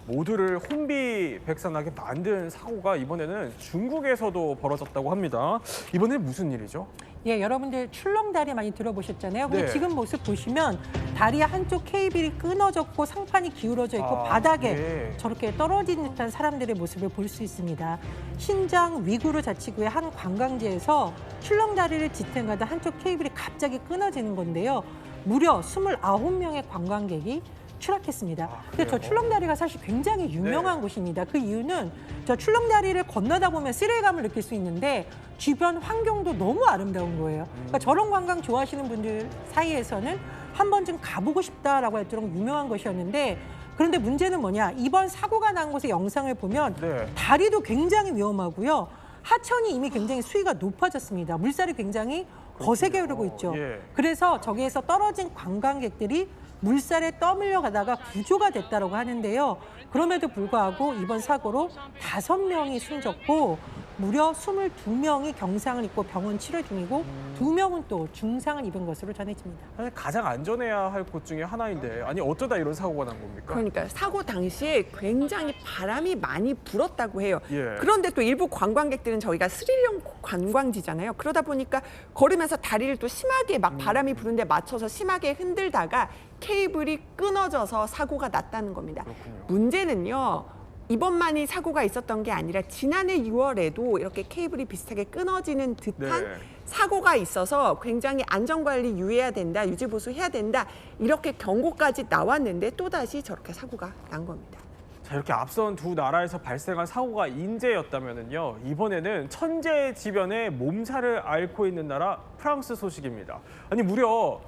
모두를 혼비백산하게 만든 사고가 이번에는 중국에서도 벌어졌다고 합니다. 이번엔 무슨 일이죠? 예, 여러분들 출렁다리 많이 들어보셨잖아요. 근데 네. 지금 모습 보시면 다리 한쪽 케이블이 끊어졌고 상판이 기울어져 있고 바닥에 네. 저렇게 떨어진 듯한 사람들의 모습을 볼 수 있습니다. 신장 위구르 자치구의 한 관광지에서 출렁다리를 지탱하다 한쪽 케이블이 갑자기 끊어지는 건데요. 무려 29명의 관광객이 추락했습니다. 근데 저 그래요? 출렁다리가 사실 굉장히 유명한 네. 곳입니다. 그 이유는 저 출렁다리를 건너다 보면 스릴감을 느낄 수 있는데 주변 환경도 너무 아름다운 거예요. 그러니까 저런 관광 좋아하시는 분들 사이에서는 한 번쯤 가보고 싶다라고 할 정도로 유명한 것이었는데 그런데 문제는 뭐냐? 이번 사고가 난 곳의 영상을 보면 네. 다리도 굉장히 위험하고요. 하천이 이미 굉장히 수위가 높아졌습니다. 물살이 굉장히 거세게 흐르고 있죠. 예. 그래서 저기에서 떨어진 관광객들이 물살에 떠밀려 가다가 구조가 됐다고 하는데요. 그럼에도 불구하고 이번 사고로 5명이 숨졌고 무려 22명이 경상을 입고 병원 치료 중이고 2명은 또 중상을 입은 것으로 전해집니다. 사실 가장 안전해야 할 곳 중에 하나인데 아니 어쩌다 이런 사고가 난 겁니까? 그러니까 사고 당시에 굉장히 바람이 많이 불었다고 해요. 예. 그런데 또 일부 관광객들은 저희가 스릴형 관광지잖아요. 그러다 보니까 걸으면서 다리를 또 심하게 막 바람이 부는데 맞춰서 심하게 흔들다가 케이블이 끊어져서 사고가 났다는 겁니다. 그렇군요. 문제는요. 이번만이 사고가 있었던 게 아니라 지난해 6월에도 이렇게 케이블이 비슷하게 끊어지는 듯한 네. 사고가 있어서 굉장히 안전관리 유의해야 된다, 유지보수해야 된다 이렇게 경고까지 나왔는데 또다시 저렇게 사고가 난 겁니다. 자, 이렇게 앞선 두 나라에서 발생한 사고가 인재였다면요. 이번에는 천재지변의 몸살을 앓고 있는 나라 프랑스 소식입니다. 아니 무려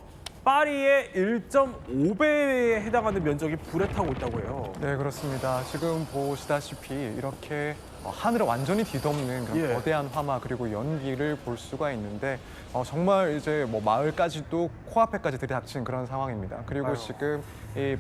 파리의 1.5배에 해당하는 면적이 불에 타고 있다고 해요. 네, 그렇습니다. 지금 보시다시피 이렇게 하늘을 완전히 뒤덮는 그런 예. 거대한 화마 그리고 연기를 볼 수가 있는데 정말 이제 뭐 마을까지도 코앞에까지 들이닥친 그런 상황입니다. 그리고 아유. 지금 이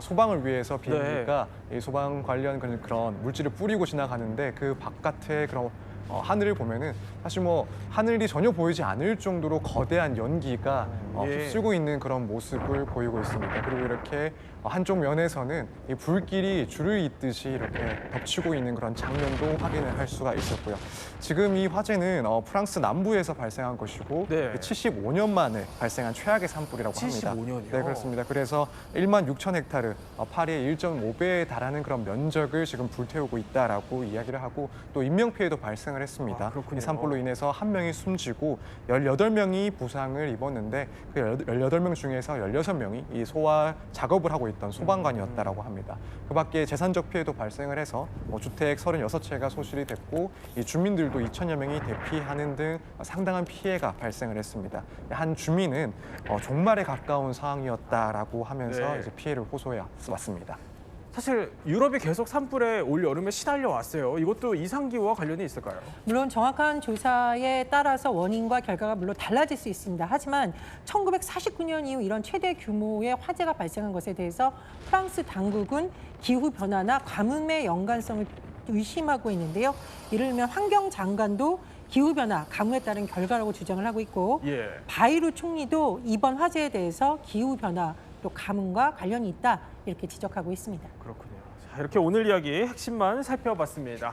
소방을 위해서 비행기가 이 소방 관련 그런 물질을 뿌리고 지나가는데 그 바깥에 그런 하늘을 보면은 사실 뭐 하늘이 전혀 보이지 않을 정도로 거대한 연기가 예. 휩쓸고 있는 그런 모습을 보이고 있습니다. 그리고 이렇게 한쪽 면에서는 이 불길이 줄을 잇듯이 이렇게 덮치고 있는 그런 장면도 확인을 할 수가 있었고요. 지금 이 화재는 프랑스 남부에서 발생한 것이고 네. 75년 만에 발생한 최악의 산불이라고 합니다. 75 년이요? 네, 그렇습니다. 그래서 1만 6천 헥타르, 파리의 1.5배에 달하는 그런 면적을 지금 불태우고 있다라고 이야기를 하고 또 인명 피해도 발생을 했습니다. 아, 그렇군요. 이 산불로 인해서 1명이 숨지고 18명이 부상을 입었는데 그 18명 중에서 16명이 이 소화 작업을 하고 있던 소방관이었다라고 합니다. 그 밖에 재산적 피해도 발생을 해서 주택 36채가 소실이 됐고 이 주민들도 2천여 명이 대피하는 등 상당한 피해가 발생을 했습니다. 한 주민은 종말에 가까운 상황이었다라고 하면서 네. 이제 피해를 호소해 왔습니다. 사실 유럽이 계속 산불에 올 여름에 시달려 왔어요. 이것도 이상기후와 관련이 있을까요? 물론 정확한 조사에 따라서 원인과 결과가 물론 달라질 수 있습니다. 하지만 1949년 이후 이런 최대 규모의 화재가 발생한 것에 대해서 프랑스 당국은 기후변화나 가뭄의 연관성을 의심하고 있는데요. 예를 들면 환경장관도 기후변화, 가뭄에 따른 결과라고 주장을 하고 있고 예. 바이루 총리도 이번 화재에 대해서 기후변화 또 가뭄과 관련이 있다 이렇게 지적하고 있습니다. 그렇군요. 자, 이렇게 오늘 이야기 핵심만 살펴봤습니다.